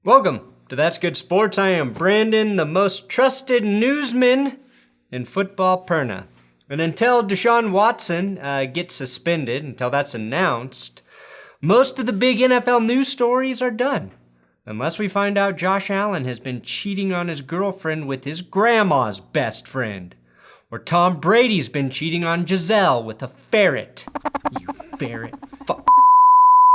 Welcome to That's Good Sports. I am Brandon, the most trusted newsman in football, Perna. And until Deshaun Watson gets suspended, until that's announced, most of the big NFL news stories are done. Unless we find out Josh Allen has been cheating on his girlfriend with his grandma's best friend. Or Tom Brady's been cheating on Giselle with a ferret. You ferret. Fuck.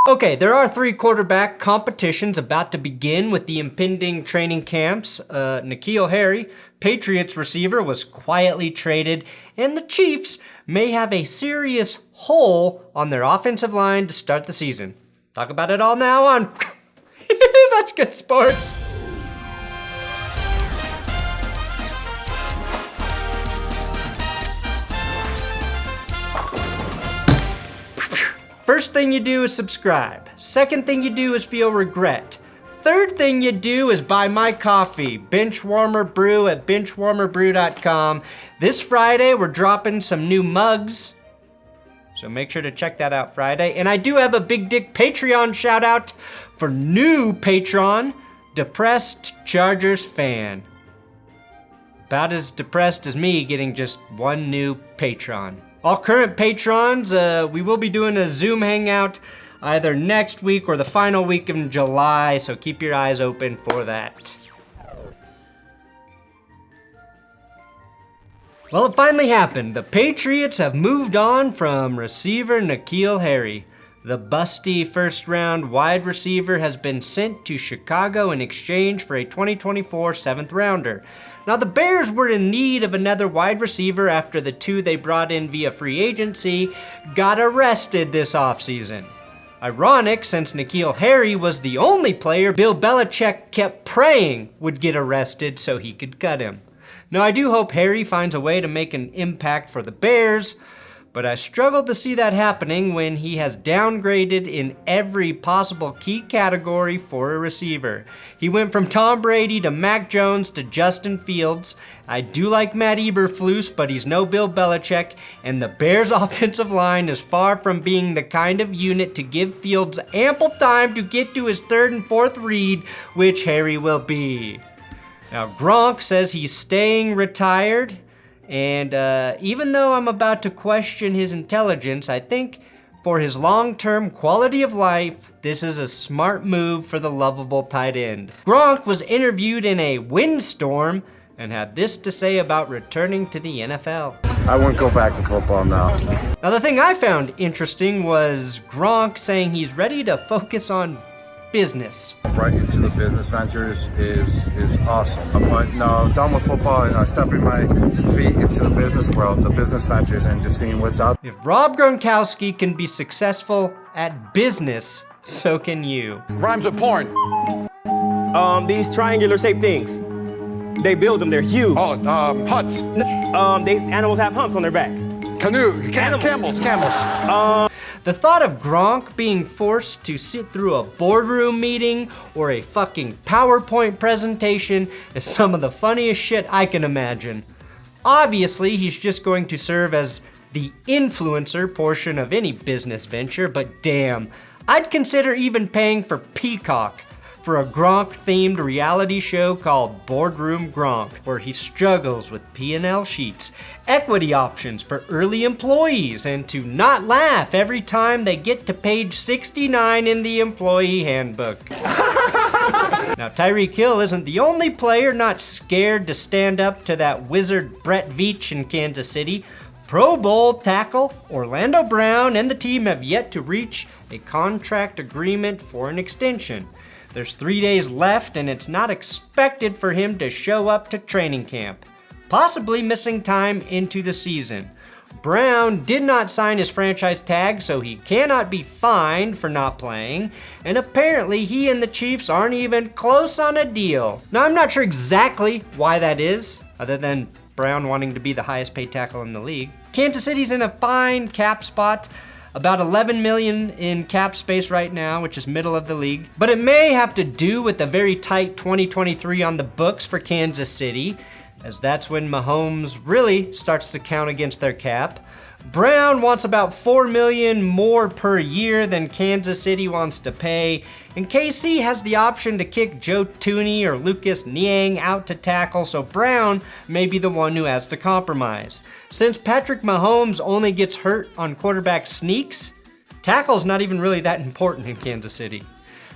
Okay, there are 3 quarterback competitions about to begin with the impending training camps. N'Keal Harry, Patriots receiver, was quietly traded, and the Chiefs may have a serious hole on their offensive line to start the season. Talk about it all now on That's Good Sports. First thing you do is subscribe. Second thing you do is feel regret. Third thing you do is buy my coffee, Benchwarmer Brew at benchwarmerbrew.com. This Friday, we're dropping some new mugs, so make sure to check that out Friday. And I do have a Big Dick Patreon shout out for new patron, Depressed Chargers Fan. About as depressed as me getting just one new patron. All current patrons, we will be doing a Zoom hangout either next week or the final week in July, so keep your eyes open for that. Well, it finally happened. The Patriots have moved on from receiver N'Keal Harry. The busty first-round wide receiver has been sent to Chicago in exchange for a 2024 7th-rounder. Now, the Bears were in need of another wide receiver after the 2 they brought in via free agency got arrested this offseason. Ironic, since N'Keal Harry was the only player Bill Belichick kept praying would get arrested so he could cut him. Now, I do hope Harry finds a way to make an impact for the Bears, but I struggled to see that happening when he has downgraded in every possible key category for a receiver. He went from Tom Brady to Mac Jones to Justin Fields. I do like Matt Eberflus, but he's no Bill Belichick, and the Bears' offensive line is far from being the kind of unit to give Fields ample time to get to his 3rd and 4th read, which Harry will be. Now, Gronk says he's staying retired. And even though I'm about to question his intelligence, I think for his long-term quality of life, this is a smart move for the lovable tight end. Gronk was interviewed in a windstorm and had this to say about returning to the NFL. I wouldn't go back to football now. Now, the thing I found interesting was Gronk saying he's ready to focus on business. Right into the business ventures is awesome. But no, done with football and stepping my feet into the business world, the business ventures, and just seeing what's out. If Rob Gronkowski can be successful at business, so can you. Rhymes with porn. These triangular shaped things. They build them, they're huge. Oh, huts. Animals have humps on their back. Canoe, camels. The thought of Gronk being forced to sit through a boardroom meeting or a fucking PowerPoint presentation is some of the funniest shit I can imagine. Obviously, he's just going to serve as the influencer portion of any business venture, but damn, I'd consider even paying for Peacock for a Gronk-themed reality show called Boardroom Gronk, where he struggles with P&L sheets, equity options for early employees, and to not laugh every time they get to page 69 in the employee handbook. Now, Tyreek Hill isn't the only player not scared to stand up to that wizard Brett Veach in Kansas City. Pro Bowl tackle Orlando Brown and the team have yet to reach a contract agreement for an extension. There's 3 days left, and it's not expected for him to show up to training camp, possibly missing time into the season. Brown did not sign his franchise tag, so he cannot be fined for not playing, and apparently he and the Chiefs aren't even close on a deal. Now, I'm not sure exactly why that is, other than Brown wanting to be the highest paid tackle in the league. Kansas City's in a fine cap spot. About $11 million in cap space right now, which is middle of the league. But it may have to do with the very tight 2023 on the books for Kansas City, as that's when Mahomes really starts to count against their cap. Brown wants about $4 million more per year than Kansas City wants to pay, and KC has the option to kick Joe Thuney or Lucas Niang out to tackle, so Brown may be the one who has to compromise. Since Patrick Mahomes only gets hurt on quarterback sneaks, tackle's not even really that important in Kansas City.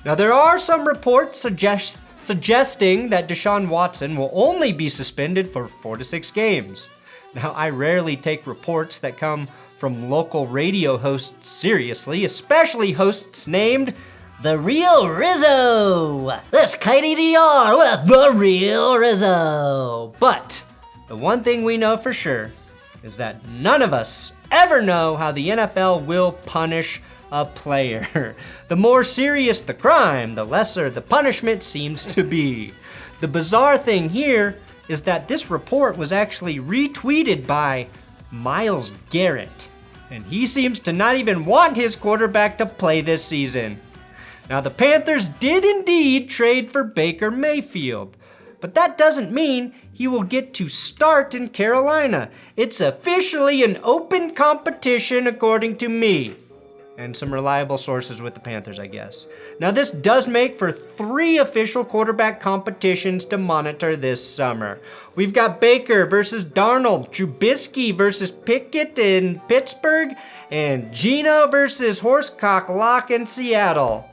Now there are some reports suggesting that Deshaun Watson will only be suspended for 4 to 6 games. Now, I rarely take reports that come from local radio hosts seriously, especially hosts named The Real Rizzo. That's KDDR with The Real Rizzo. But the one thing we know for sure is that none of us ever know how the NFL will punish a player. The more serious the crime, the lesser the punishment seems to be. The bizarre thing here is that this report was actually retweeted by Myles Garrett, and he seems to not even want his quarterback to play this season. Now, the Panthers did indeed trade for Baker Mayfield, but that doesn't mean he will get to start in Carolina. It's officially an open competition according to me. And some reliable sources with the Panthers, I guess. Now, this does make for 3 official quarterback competitions to monitor this summer. We've got Baker versus Darnold, Trubisky versus Pickett in Pittsburgh, and Geno versus Horsecock Lock in Seattle.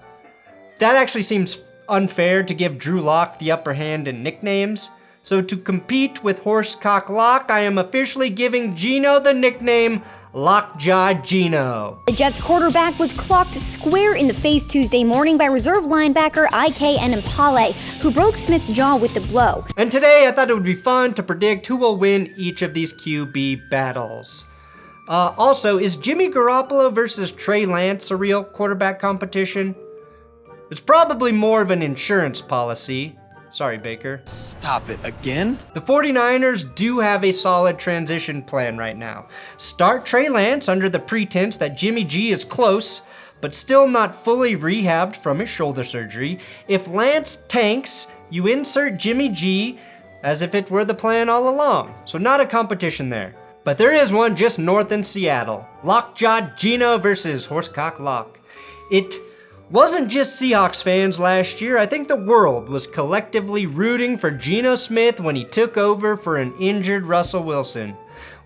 That actually seems unfair to give Drew Lock the upper hand in nicknames. So to compete with Horsecock Lock, I am officially giving Geno the nickname Lockjaw Geno. The Jets quarterback was clocked square in the face Tuesday morning by reserve linebacker IK Enemkpale, who broke Smith's jaw with the blow. And today I thought it would be fun to predict who will win each of these QB battles. Also, is Jimmy Garoppolo versus Trey Lance a real quarterback competition? It's probably more of an insurance policy. Sorry, Baker. Stop it again? The 49ers do have a solid transition plan right now. Start Trey Lance under the pretense that Jimmy G is close, but still not fully rehabbed from his shoulder surgery. If Lance tanks, you insert Jimmy G as if it were the plan all along. So not a competition there. But there is one just north in Seattle. Lockjaw Geno versus Horsecock Lock. It wasn't just Seahawks fans last year. I think the world was collectively rooting for Geno Smith when he took over for an injured Russell Wilson.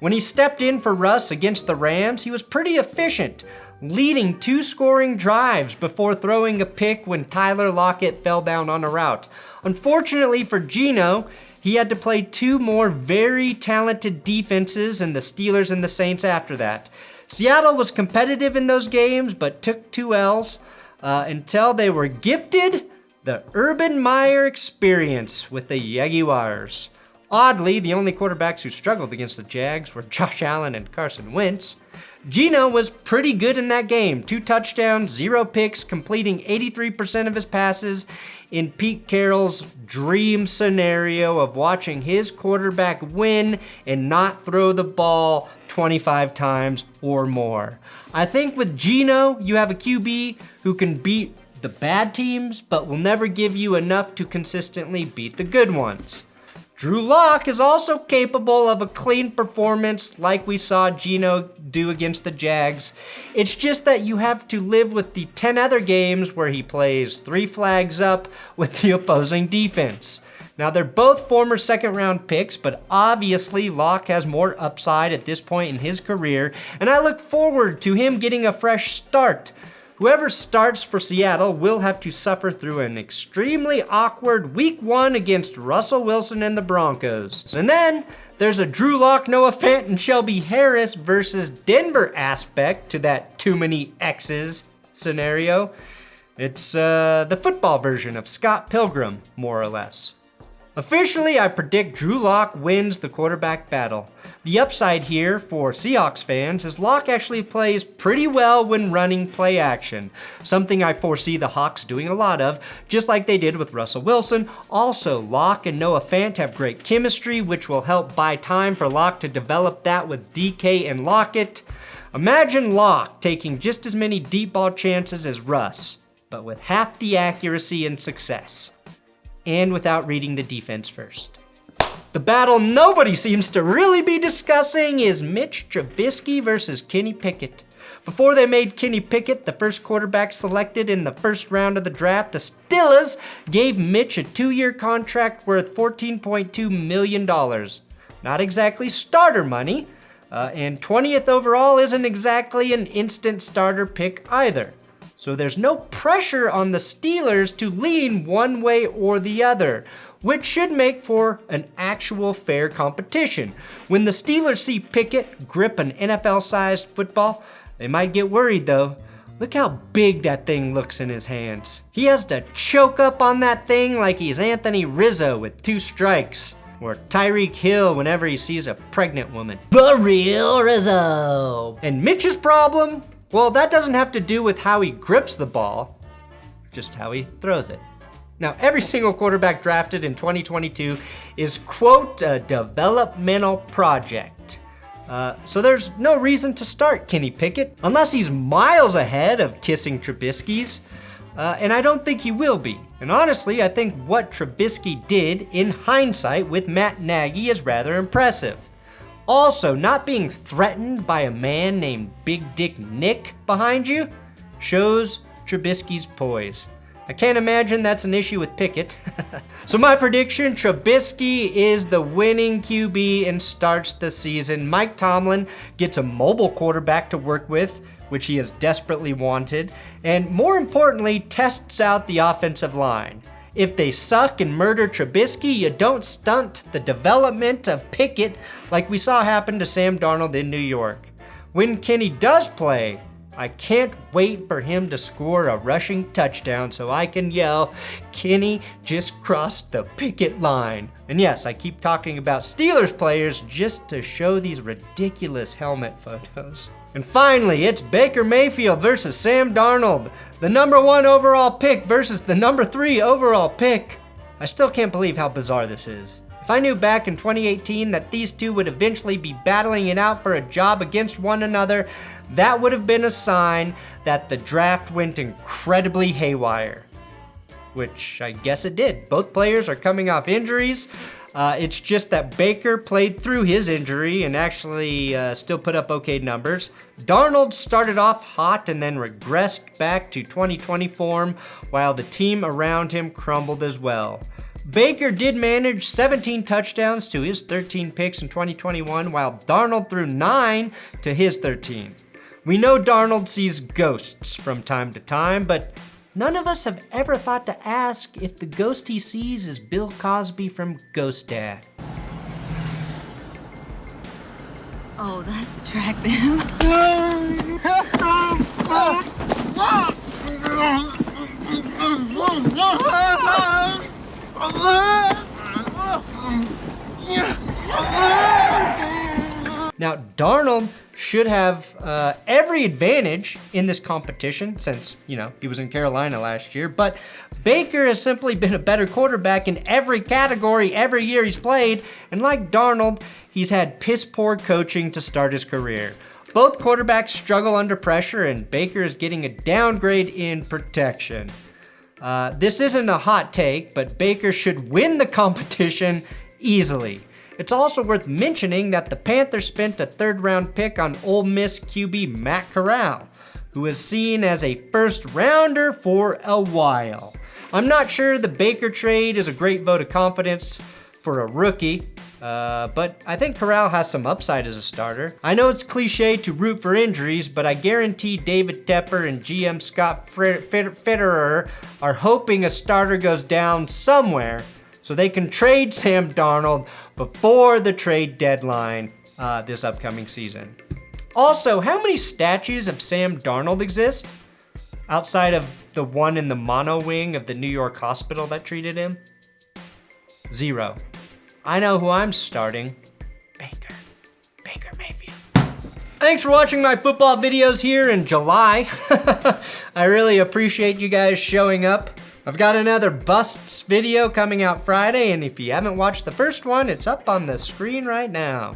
When he stepped in for Russ against the Rams, he was pretty efficient, leading 2 scoring drives before throwing a pick when Tyler Lockett fell down on a route. Unfortunately for Geno, he had to play 2 more very talented defenses and the Steelers and the Saints after that. Seattle was competitive in those games, but took 2 L's. Until they were gifted the Urban Meyer experience with the Jaguars. Oddly, the only quarterbacks who struggled against the Jags were Josh Allen and Carson Wentz. Geno was pretty good in that game. 2 touchdowns, 0 picks, completing 83% of his passes in Pete Carroll's dream scenario of watching his quarterback win and not throw the ball 25 times or more. I think with Geno, you have a QB who can beat the bad teams, but will never give you enough to consistently beat the good ones. Drew Lock is also capable of a clean performance like we saw Geno do against the Jags. It's just that you have to live with the 10 other games where he plays 3 flags up with the opposing defense. Now, they're both former second-round picks, but obviously Lock has more upside at this point in his career, and I look forward to him getting a fresh start. Whoever starts for Seattle will have to suffer through an extremely awkward Week 1 against Russell Wilson and the Broncos. And then there's a Drew Lock, Noah Fant, and Shelby Harris versus Denver aspect to that too many X's scenario. It's the football version of Scott Pilgrim, more or less. Officially, I predict Drew Lock wins the quarterback battle. The upside here for Seahawks fans is Lock actually plays pretty well when running play action, something I foresee the Hawks doing a lot of, just like they did with Russell Wilson. Also, Lock and Noah Fant have great chemistry, which will help buy time for Lock to develop that with DK and Lockett. Imagine Lock taking just as many deep ball chances as Russ, but with half the accuracy and success. And without reading the defense first. The battle nobody seems to really be discussing is Mitch Trubisky versus Kenny Pickett. Before they made Kenny Pickett the first quarterback selected in the first round of the draft, the Steelers gave Mitch a 2-year contract worth $14.2 million. Not exactly starter money, and 20th overall isn't exactly an instant starter pick either. So there's no pressure on the Steelers to lean one way or the other, which should make for an actual fair competition. When the Steelers see Pickett grip an NFL-sized football, they might get worried though. Look how big that thing looks in his hands. He has to choke up on that thing like he's Anthony Rizzo with 2 strikes, or Tyreek Hill whenever he sees a pregnant woman. The real Rizzo. And Mitch's problem? Well, that doesn't have to do with how he grips the ball, just how he throws it. Now, every single quarterback drafted in 2022 is, quote, a developmental project. So there's no reason to start Kenny Pickett, unless he's miles ahead of kissing Trubisky's, and I don't think he will be. And honestly, I think what Trubisky did in hindsight with Matt Nagy is rather impressive. Also, not being threatened by a man named Big Dick Nick behind you shows Trubisky's poise. I can't imagine that's an issue with Pickett. So my prediction, Trubisky is the winning QB and starts the season. Mike Tomlin gets a mobile quarterback to work with, which he has desperately wanted, and more importantly, tests out the offensive line. If they suck and murder Trubisky, you don't stunt the development of Pickett like we saw happen to Sam Darnold in New York. When Kenny does play, I can't wait for him to score a rushing touchdown so I can yell, Kenny just crossed the picket line. And yes, I keep talking about Steelers players just to show these ridiculous helmet photos. And finally, it's Baker Mayfield versus Sam Darnold. The number 1 overall pick versus the number 3 overall pick. I still can't believe how bizarre this is. If I knew back in 2018 that these two would eventually be battling it out for a job against one another, that would have been a sign that the draft went incredibly haywire. Which I guess it did. Both players are coming off injuries. It's just that Baker played through his injury and actually still put up okay numbers. Darnold started off hot and then regressed back to 2020 form, while the team around him crumbled as well. Baker did manage 17 touchdowns to his 13 picks in 2021, while Darnold threw 9 to his 13. We know Darnold sees ghosts from time to time, but none of us have ever thought to ask if the ghost he sees is Bill Cosby from Ghost Dad. Oh, that's attractive. Now, Darnold should have every advantage in this competition since, he was in Carolina last year, but Baker has simply been a better quarterback in every category every year he's played, and like Darnold, he's had piss-poor coaching to start his career. Both quarterbacks struggle under pressure, and Baker is getting a downgrade in protection. This isn't a hot take, but Baker should win the competition easily. It's also worth mentioning that the Panthers spent a 3rd-round pick on Ole Miss QB Matt Corral, who is seen as a first-rounder for a while. I'm not sure the Baker trade is a great vote of confidence for a rookie, but I think Corral has some upside as a starter. I know it's cliche to root for injuries, but I guarantee David Tepper and GM Scott Fitterer are hoping a starter goes down somewhere so they can trade Sam Darnold before the trade deadline this upcoming season. Also, how many statues of Sam Darnold exist outside of the one in the mono wing of the New York hospital that treated him? 0. I know who I'm starting. Baker Mayfield. Thanks for watching my football videos here in July. I really appreciate you guys showing up. I've got another Busts video coming out Friday, and if you haven't watched the first one, it's up on the screen right now.